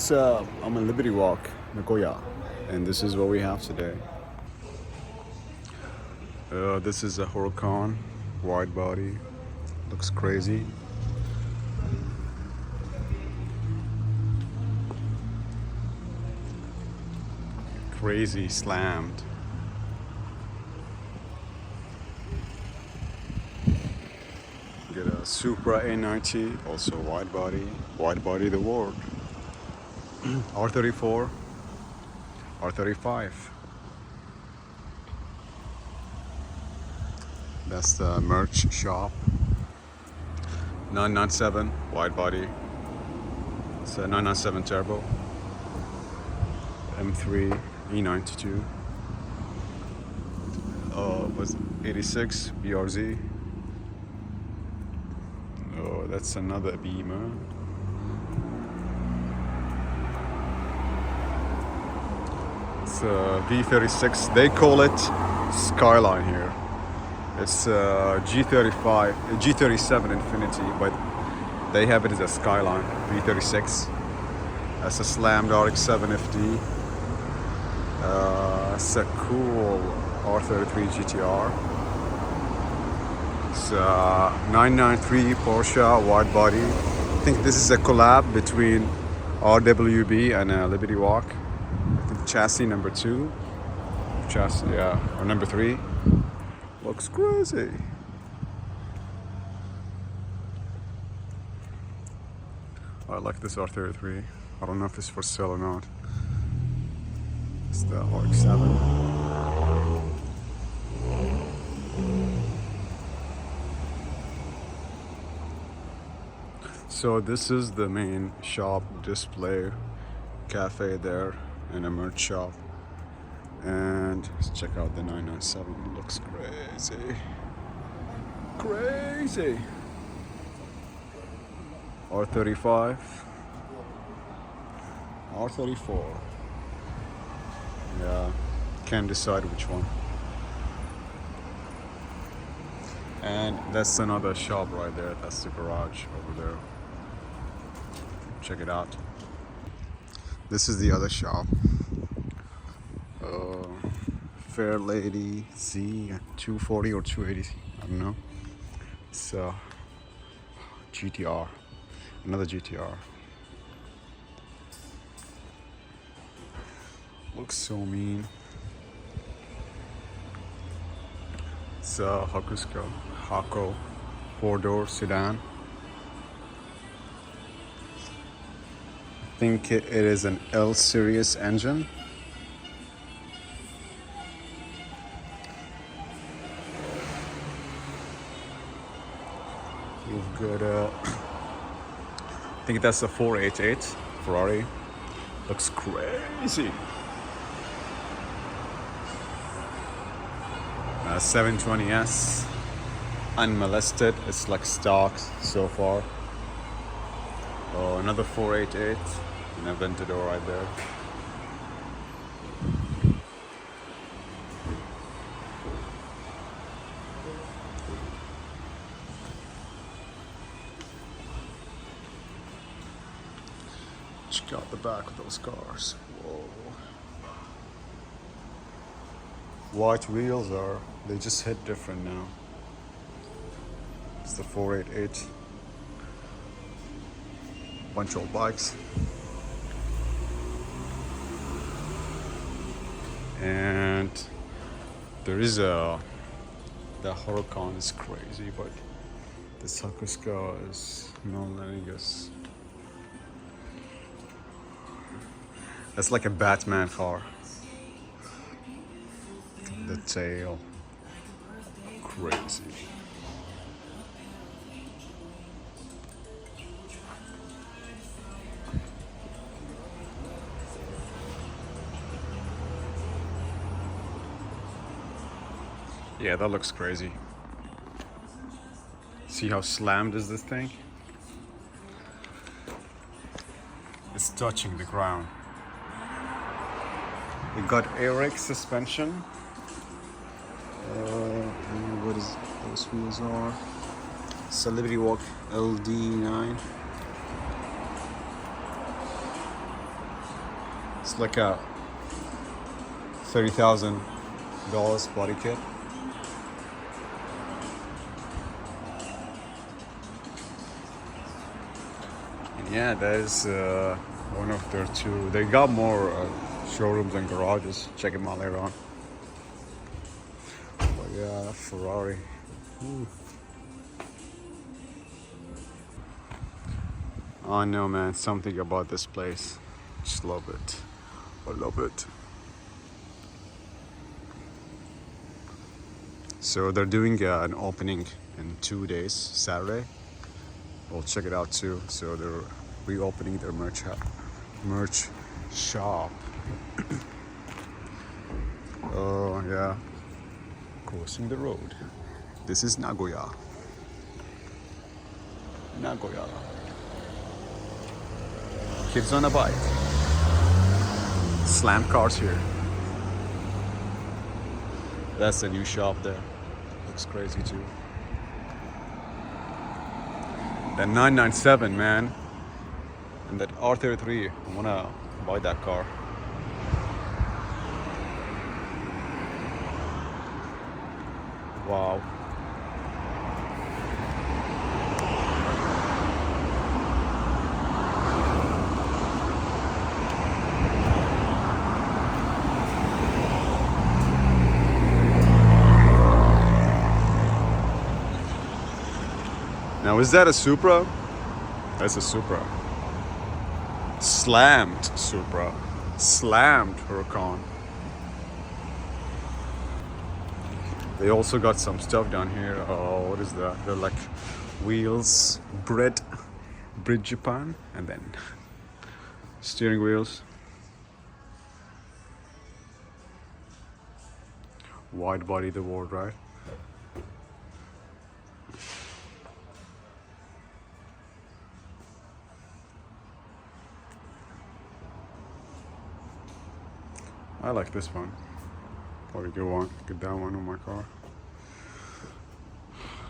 What's up? I'm on Liberty Walk, Nagoya, and this is what we have today. This is a Huracan, wide body, looks crazy. Crazy slammed. Get a Supra A90, also wide body the world. R34, R35. That's the merch shop. 997 wide body. It's a 997 turbo. M3 E92. Was 86 BRZ. Oh, that's another Beamer. It's a V36. They call it Skyline here. It's G35, G37 Infinity, but they have it as a Skyline V36. That's a slammed RX-7 FD. It's a cool R33 GTR. It's a 993 Porsche wide body. I think this is a collab between RWB and Liberty Walk. I think chassis number 2. Chassis, yeah, or number 3. Looks crazy. I like this R33. I don't know if it's for sale or not. It's the RX-7. So this is the main shop, display, cafe there, and a merch shop. And let's check out the 997. It looks crazy. Crazy. R35. R34. Yeah, can't decide which one. And that's another shop right there. That's the garage over there. Check it out. This is the other shop. Fair Lady Z 240 or 280, I don't know. It's GTR, another GTR. Looks so mean. It's a Hako 4-door sedan. I think it is an L series engine. We've got I think that's a 488 Ferrari. Looks crazy. 720S, unmolested. It's like stock so far. Oh, another 488 and a Aventador right there. Check out the back of those cars. Whoa. White wheels they just hit different now. It's the 488. Bunch of bikes. And there is the Huracan is crazy, but this Hakuska is no letting us. That's like a Batman car. The tail. Crazy. Yeah, that looks crazy. See how slammed is this thing? It's touching the ground. We got ARX suspension. What is those wheels are? It's a Liberty Walk LD9. It's like a $30,000 body kit. And yeah, that is one of their two. They got more showrooms and garages. Check them out later on. But yeah, Ferrari. Ooh. I know, man, something about this place. Just love it. I love it. So they're doing an opening in 2 days, Saturday. We'll check it out too. So they're reopening their merch shop. Oh yeah, crossing the road. This is Nagoya. Nagoya. Kids on a bike. Slam cars here. That's the new shop there. Looks crazy too. That 997, man. And that R33. I wanna buy that car. Wow. Now, is that a Supra? That's a Supra. Slammed Supra. Slammed Huracan. They also got some stuff down here. Oh, what is that? They're like wheels, Brit Japan, and then steering wheels. Wide body the world, right? I like this one. Probably get that one on my car.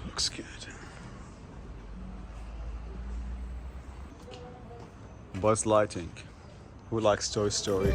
Looks good. Buzz lighting. Who likes Toy Story?